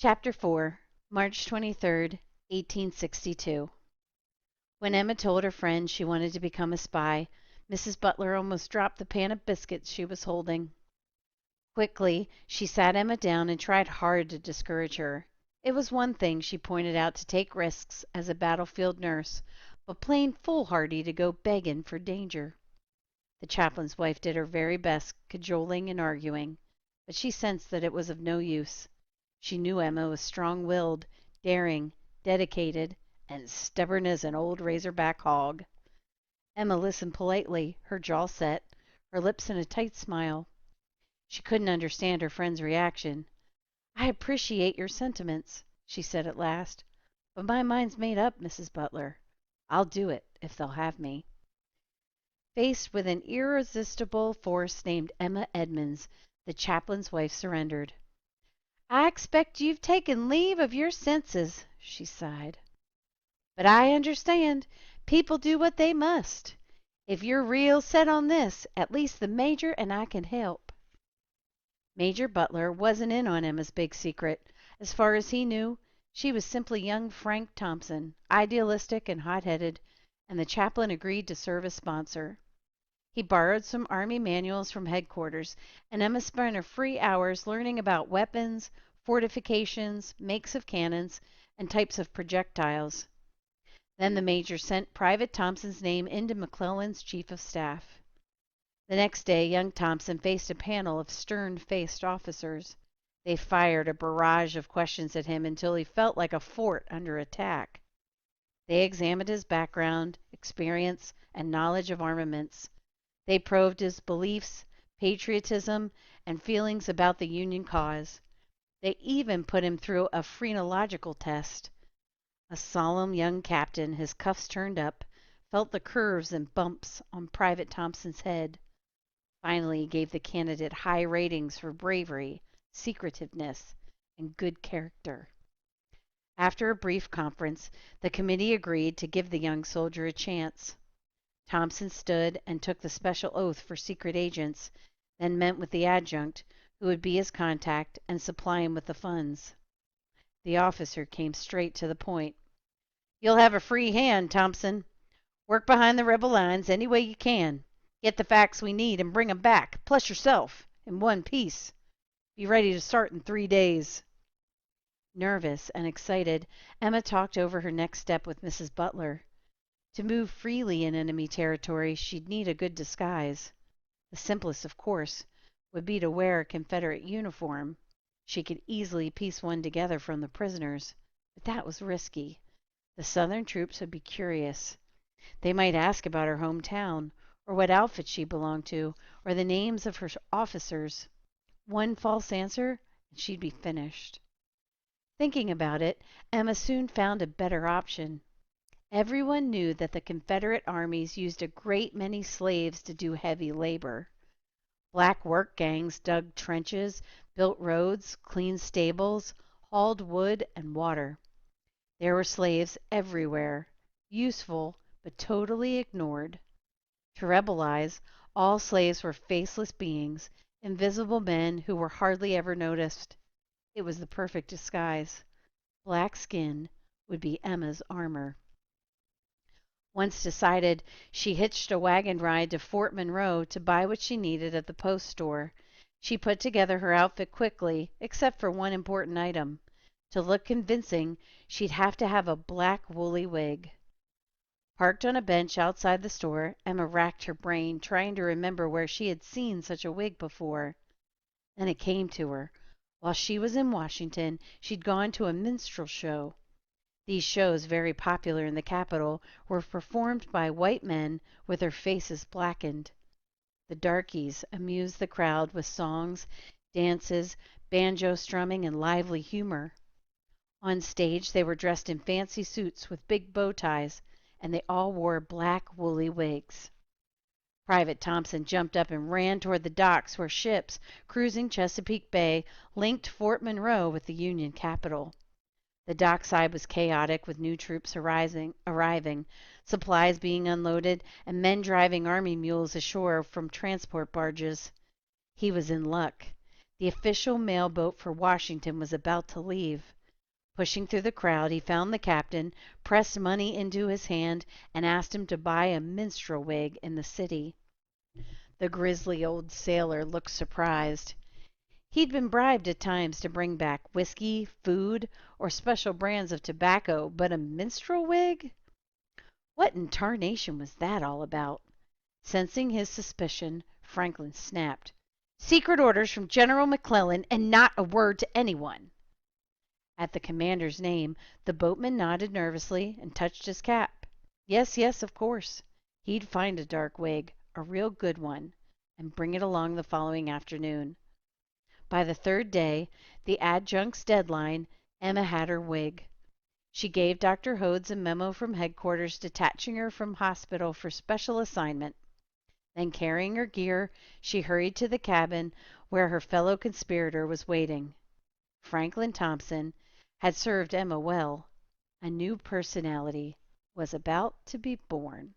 Chapter 4, March 23rd, 1862. When Emma told her friend she wanted to become a spy, Mrs. Butler almost dropped the pan of biscuits she was holding. Quickly, she sat Emma down and tried hard to discourage her. It was one thing, she pointed out, to take risks as a battlefield nurse, but plain foolhardy to go begging for danger. The chaplain's wife did her very best, cajoling and arguing, but she sensed that it was of no use. She knew Emma was strong-willed, daring, dedicated, and stubborn as an old razorback hog. Emma listened politely, her jaw set, her lips in a tight smile. She couldn't understand her friend's reaction. "I appreciate your sentiments," she said at last, "but my mind's made up, Mrs. Butler. I'll do it, if they'll have me." Faced with an irresistible force named Emma Edmonds, the chaplain's wife surrendered. "I expect you've taken leave of your senses," she sighed. "But I understand. People do what they must. If you're real set on this, at least the Major and I can help." Major Butler wasn't in on Emma's big secret. As far as he knew, she was simply young Frank Thompson, idealistic and hot-headed, and the chaplain agreed to serve as sponsor. He borrowed some Army manuals from headquarters, and Emma spent her free hours learning about weapons, fortifications, makes of cannons, and types of projectiles. Then the Major sent Private Thompson's name into McClellan's chief of staff. The next day, young Thompson faced a panel of stern-faced officers. They fired a barrage of questions at him until he felt like a fort under attack. They examined his background, experience, and knowledge of armaments. They probed his beliefs, patriotism, and feelings about the Union cause. They even put him through a phrenological test. A solemn young captain, his cuffs turned up, felt the curves and bumps on Private Thompson's head. Finally, he gave the candidate high ratings for bravery, secretiveness, and good character. After a brief conference, the committee agreed to give the young soldier a chance. Thompson stood and took the special oath for secret agents, then met with the adjutant, who would be his contact and supply him with the funds. The officer came straight to the point. "You'll have a free hand, Thompson. Work behind the rebel lines any way you can. Get the facts we need and bring 'em back, plus yourself, in one piece. Be ready to start in 3 days." Nervous and excited, Emma talked over her next step with Mrs. Butler. To move freely in enemy territory, she'd need a good disguise. The simplest, of course, would be to wear a Confederate uniform. She could easily piece one together from the prisoners, but that was risky. The Southern troops would be curious. They might ask about her hometown, or what outfit she belonged to, or the names of her officers. One false answer, and she'd be finished. Thinking about it, Emma soon found a better option. Everyone knew that the Confederate armies used a great many slaves to do heavy labor. Black work gangs dug trenches, built roads, cleaned stables, hauled wood and water. There were slaves everywhere, useful but totally ignored. To rebel eyes, all slaves were faceless beings, invisible men who were hardly ever noticed. It was the perfect disguise. Black skin would be Emma's armor. Once decided, she hitched a wagon ride to Fort Monroe to buy what she needed at the post store. She put together her outfit quickly, except for one important item. To look convincing, she'd have to have a black woolly wig. Parked on a bench outside the store, Emma racked her brain, trying to remember where she had seen such a wig before. Then it came to her. While she was in Washington, she'd gone to a minstrel show. These shows, very popular in the capital, were performed by white men with their faces blackened. The darkies amused the crowd with songs, dances, banjo strumming, and lively humor. On stage, they were dressed in fancy suits with big bow ties, and they all wore black woolly wigs. Private Thompson jumped up and ran toward the docks where ships, cruising Chesapeake Bay, linked Fort Monroe with the Union capital. The dockside was chaotic with new troops arriving, supplies being unloaded, and men driving army mules ashore from transport barges. He was in luck. The official mail boat for Washington was about to leave. Pushing through the crowd, he found the captain, pressed money into his hand, and asked him to buy a minstrel wig in the city. The grizzly old sailor looked surprised. He'd been bribed at times to bring back whiskey, food, or special brands of tobacco, but a minstrel wig? What in tarnation was that all about? Sensing his suspicion, Franklin snapped, "Secret orders from General McClellan, and not a word to anyone." At the commander's name, the boatman nodded nervously and touched his cap. Yes, yes, of course. He'd find a dark wig, a real good one, and bring it along the following afternoon. By the third day, the adjunct's deadline, Emma had her wig. She gave Dr. Hodes a memo from headquarters detaching her from hospital for special assignment. Then, carrying her gear, she hurried to the cabin where her fellow conspirator was waiting. Franklin Thompson had served Emma well. A new personality was about to be born.